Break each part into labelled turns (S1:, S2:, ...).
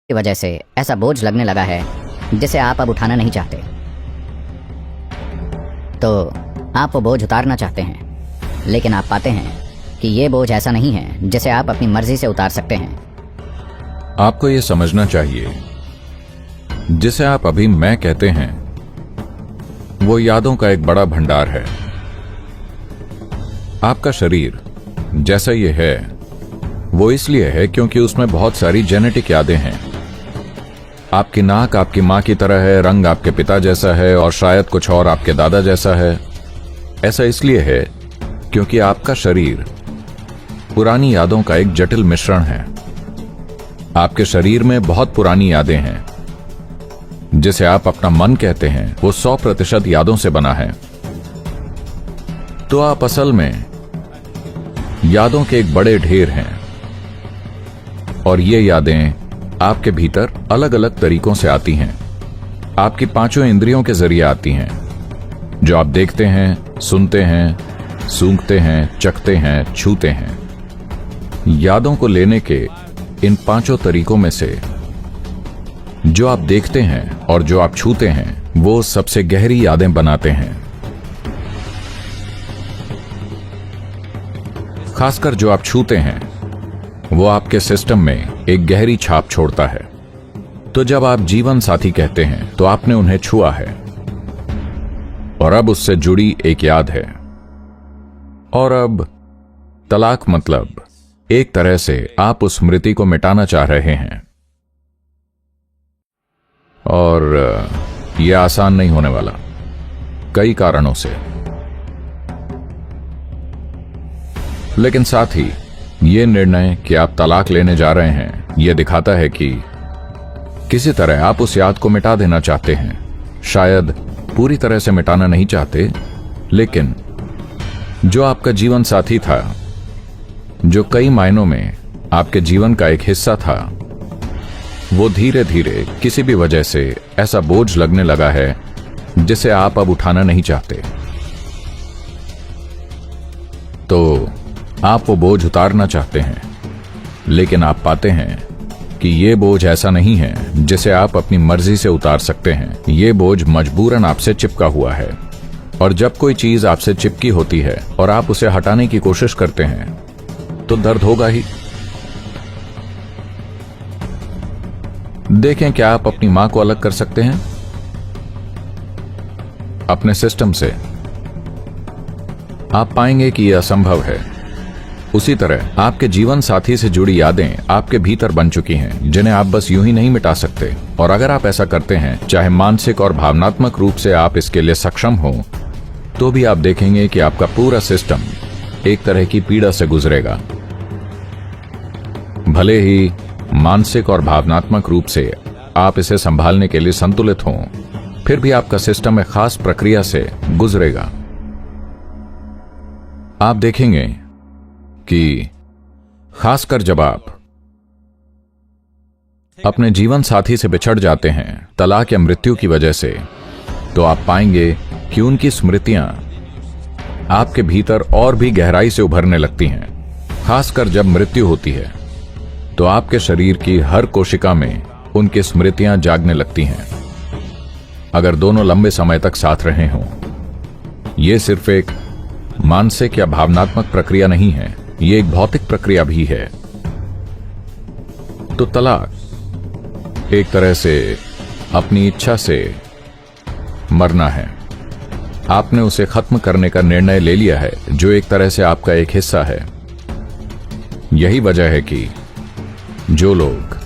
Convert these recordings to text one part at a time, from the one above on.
S1: की वजह से ऐसा बोझ लगने लगा है जिसे आप अब उठाना नहीं चाहते। तो आप वो बोझ उतारना चाहते हैं, लेकिन आप पाते हैं कि ये बोझ ऐसा नहीं है जिसे आप अपनी मर्जी से उतार सकते हैं।
S2: आपको ये समझना चाहिए, जिसे आप अभी मैं कहते हैं वो यादों का एक बड़ा भंडार है। आपका शरीर जैसा ये है वो इसलिए है क्योंकि उसमें बहुत सारी जेनेटिक यादें हैं। आपकी नाक आपकी मां की तरह है, रंग आपके पिता जैसा है और शायद कुछ और आपके दादा जैसा है। ऐसा इसलिए है क्योंकि आपका शरीर पुरानी यादों का एक जटिल मिश्रण है। आपके शरीर में बहुत पुरानी यादें हैं। जिसे आप अपना मन कहते हैं वो 100% यादों से बना है। तो आप असल में यादों के एक बड़े ढेर हैं और ये यादें आपके भीतर अलग अलग तरीकों से आती हैं। आपकी 5 इंद्रियों के जरिए आती हैं, जो आप देखते हैं, सुनते हैं, सूंघते हैं, चखते हैं, छूते हैं। यादों को लेने के इन 5 तरीकों में से जो आप देखते हैं और जो आप छूते हैं वो सबसे गहरी यादें बनाते हैं। खासकर जो आप छूते हैं वो आपके सिस्टम में एक गहरी छाप छोड़ता है। तो जब आप जीवन साथी कहते हैं तो आपने उन्हें छुआ है और अब उससे जुड़ी एक याद है। और अब तलाक मतलब एक तरह से आप उस स्मृति को मिटाना चाह रहे हैं और यह आसान नहीं होने वाला, कई कारणों से। लेकिन साथ ही यह निर्णय कि आप तलाक लेने जा रहे हैं यह दिखाता है कि किसी तरह आप उस याद को मिटा देना चाहते हैं। शायद पूरी तरह से मिटाना नहीं चाहते, लेकिन जो आपका जीवन साथी था, जो कई मायनों में आपके जीवन का एक हिस्सा था, वो धीरे धीरे किसी भी वजह से ऐसा बोझ लगने लगा है जिसे आप अब उठाना नहीं चाहते। तो आप वो बोझ उतारना चाहते हैं, लेकिन आप पाते हैं कि ये बोझ ऐसा नहीं है जिसे आप अपनी मर्जी से उतार सकते हैं। ये बोझ मजबूरन आपसे चिपका हुआ है। और जब कोई चीज आपसे चिपकी होती है और आप उसे हटाने की कोशिश करते हैं तो दर्द होगा ही। देखें, क्या आप अपनी मां को अलग कर सकते हैं अपने सिस्टम से? आप पाएंगे कि यह असंभव है। उसी तरह आपके जीवन साथी से जुड़ी यादें आपके भीतर बन चुकी हैं, जिन्हें आप बस यूं ही नहीं मिटा सकते। और अगर आप ऐसा करते हैं, चाहे मानसिक और भावनात्मक रूप से आप इसके लिए सक्षम हो, तो भी आप देखेंगे कि आपका पूरा सिस्टम एक तरह की पीड़ा से गुजरेगा। भले ही मानसिक और भावनात्मक रूप से आप इसे संभालने के लिए संतुलित हों, फिर भी आपका सिस्टम एक खास प्रक्रिया से गुजरेगा। आप देखेंगे कि खासकर जब आप अपने जीवन साथी से बिछड़ जाते हैं तलाक या मृत्यु की वजह से, तो आप पाएंगे कि उनकी स्मृतियां आपके भीतर और भी गहराई से उभरने लगती हैं। खासकर जब मृत्यु होती है तो आपके शरीर की हर कोशिका में उनकी स्मृतियां जागने लगती हैं। अगर दोनों लंबे समय तक साथ रहे हों, यह सिर्फ एक मानसिक या भावनात्मक प्रक्रिया नहीं है, यह एक भौतिक प्रक्रिया भी है। तो तलाक एक तरह से अपनी इच्छा से मरना है। आपने उसे खत्म करने का निर्णय ले लिया है, जो एक तरह से आपका एक हिस्सा है। यही वजह है कि जो लोग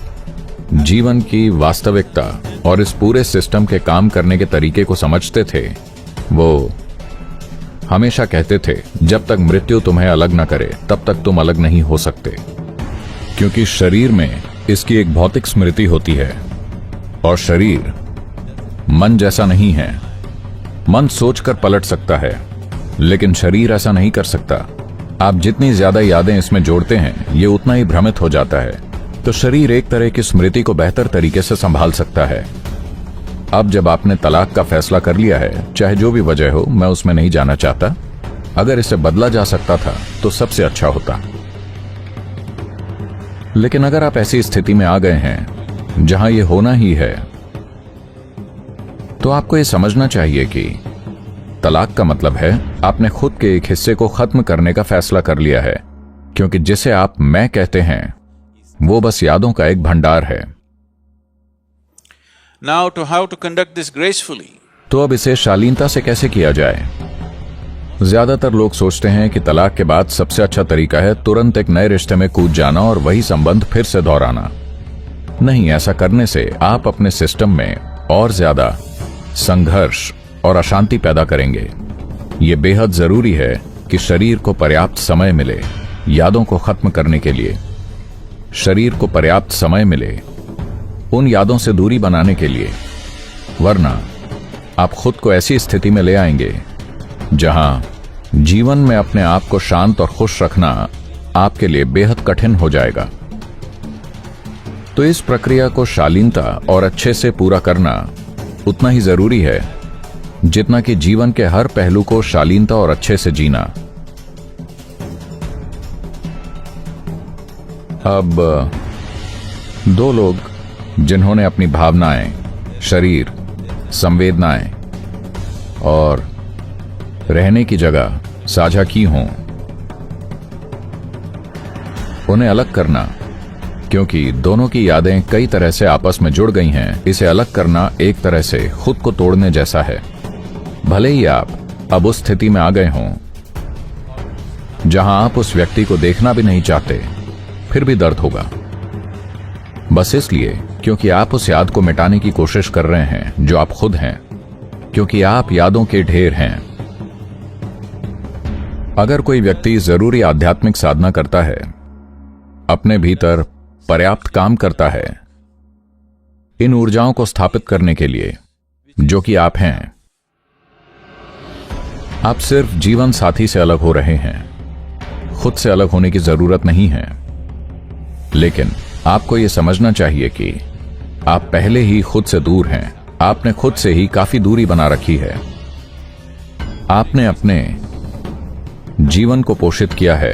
S2: जीवन की वास्तविकता और इस पूरे सिस्टम के काम करने के तरीके को समझते थे, वो हमेशा कहते थे, जब तक मृत्यु तुम्हें अलग न करे तब तक तुम अलग नहीं हो सकते। क्योंकि शरीर में इसकी एक भौतिक स्मृति होती है और शरीर मन जैसा नहीं है। मन सोचकर पलट सकता है, लेकिन शरीर ऐसा नहीं कर सकता। आप जितनी ज्यादा यादें इसमें जोड़ते हैं, ये उतना ही भ्रमित हो जाता है। तो शरीर एक तरह की स्मृति को बेहतर तरीके से संभाल सकता है। अब जब आपने तलाक का फैसला कर लिया है, चाहे जो भी वजह हो, मैं उसमें नहीं जाना चाहता, अगर इसे बदला जा सकता था तो सबसे अच्छा होता। लेकिन अगर आप ऐसी स्थिति में आ गए हैं जहां ये होना ही है, तो आपको ये समझना चाहिए कि तलाक का मतलब है आपने खुद के एक हिस्से को खत्म करने का फैसला कर लिया है, क्योंकि जिसे आप मैं कहते हैं वो बस यादों का एक भंडार है।
S3: Now, to how to conduct this gracefully?
S2: तो अब इसे शालीनता से कैसे किया जाए? ज्यादातर लोग सोचते हैं कि तलाक के बाद सबसे अच्छा तरीका है तुरंत एक नए रिश्ते में कूद जाना और वही संबंध फिर से दोहराना। नहीं, ऐसा करने से आप अपने सिस्टम में और ज्यादा संघर्ष और अशांति पैदा करेंगे। ये बेहद जरूरी है कि शरीर को पर्याप्त समय मिले यादों को खत्म करने के लिए। शरीर को पर्याप्त समय मिले उन यादों से दूरी बनाने के लिए, वरना आप खुद को ऐसी स्थिति में ले आएंगे जहां जीवन में अपने आप को शांत और खुश रखना आपके लिए बेहद कठिन हो जाएगा। तो इस प्रक्रिया को शालीनता और अच्छे से पूरा करना उतना ही जरूरी है जितना कि जीवन के हर पहलू को शालीनता और अच्छे से जीना। अब दो लोग जिन्होंने अपनी भावनाएं, शरीर, संवेदनाएं और रहने की जगह साझा की हों, उन्हें अलग करना, क्योंकि दोनों की यादें कई तरह से आपस में जुड़ गई हैं, इसे अलग करना एक तरह से खुद को तोड़ने जैसा है। भले ही आप अब उस स्थिति में आ गए हों जहां आप उस व्यक्ति को देखना भी नहीं चाहते, फिर भी दर्द होगा, बस इसलिए क्योंकि आप उस याद को मिटाने की कोशिश कर रहे हैं जो आप खुद हैं, क्योंकि आप यादों के ढेर हैं। अगर कोई व्यक्ति जरूरी आध्यात्मिक साधना करता है, अपने भीतर पर्याप्त काम करता है इन ऊर्जाओं को स्थापित करने के लिए जो कि आप हैं, आप सिर्फ जीवन साथी से अलग हो रहे हैं, खुद से अलग होने की जरूरत नहीं है। लेकिन आपको यह समझना चाहिए कि आप पहले ही खुद से दूर हैं, आपने खुद से ही काफी दूरी बना रखी है। आपने अपने जीवन को पोषित किया है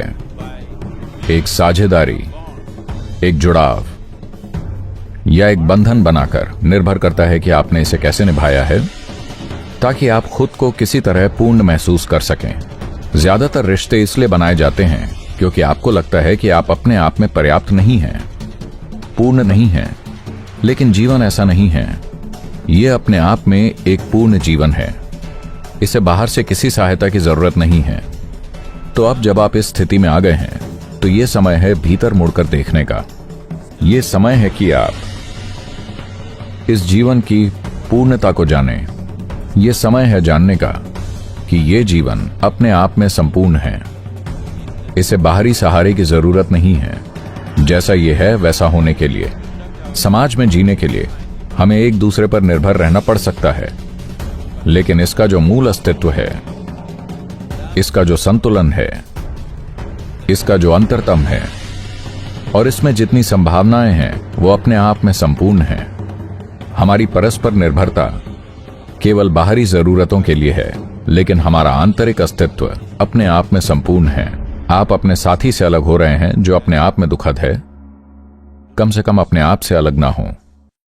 S2: एक साझेदारी, एक जुड़ाव या एक बंधन बनाकर, निर्भर करता है कि आपने इसे कैसे निभाया है, ताकि आप खुद को किसी तरह पूर्ण महसूस कर सकें। ज्यादातर रिश्ते इसलिए बनाए जाते हैं क्योंकि आपको लगता है कि आप अपने आप में पर्याप्त नहीं हैं, पूर्ण नहीं हैं, लेकिन जीवन ऐसा नहीं है। यह अपने आप में एक पूर्ण जीवन है, इसे बाहर से किसी सहायता की जरूरत नहीं है। तो अब जब आप इस स्थिति में आ गए हैं, तो यह समय है भीतर मुड़कर देखने का। यह समय है कि आप इस जीवन की पूर्णता को जानें। यह समय है जानने का कि यह जीवन अपने आप में संपूर्ण है, इसे बाहरी सहारे की जरूरत नहीं है। जैसा यह है वैसा होने के लिए, समाज में जीने के लिए हमें एक दूसरे पर निर्भर रहना पड़ सकता है, लेकिन इसका जो मूल अस्तित्व है, इसका जो संतुलन है, इसका जो अंतरतम है और इसमें जितनी संभावनाएं हैं वो अपने आप में संपूर्ण है। हमारी परस्पर निर्भरता केवल बाहरी जरूरतों के लिए है, लेकिन हमारा आंतरिक अस्तित्व अपने आप में संपूर्ण है। आप अपने साथी से अलग हो रहे हैं जो अपने आप में दुखद है, कम से कम अपने आप से अलग ना हो।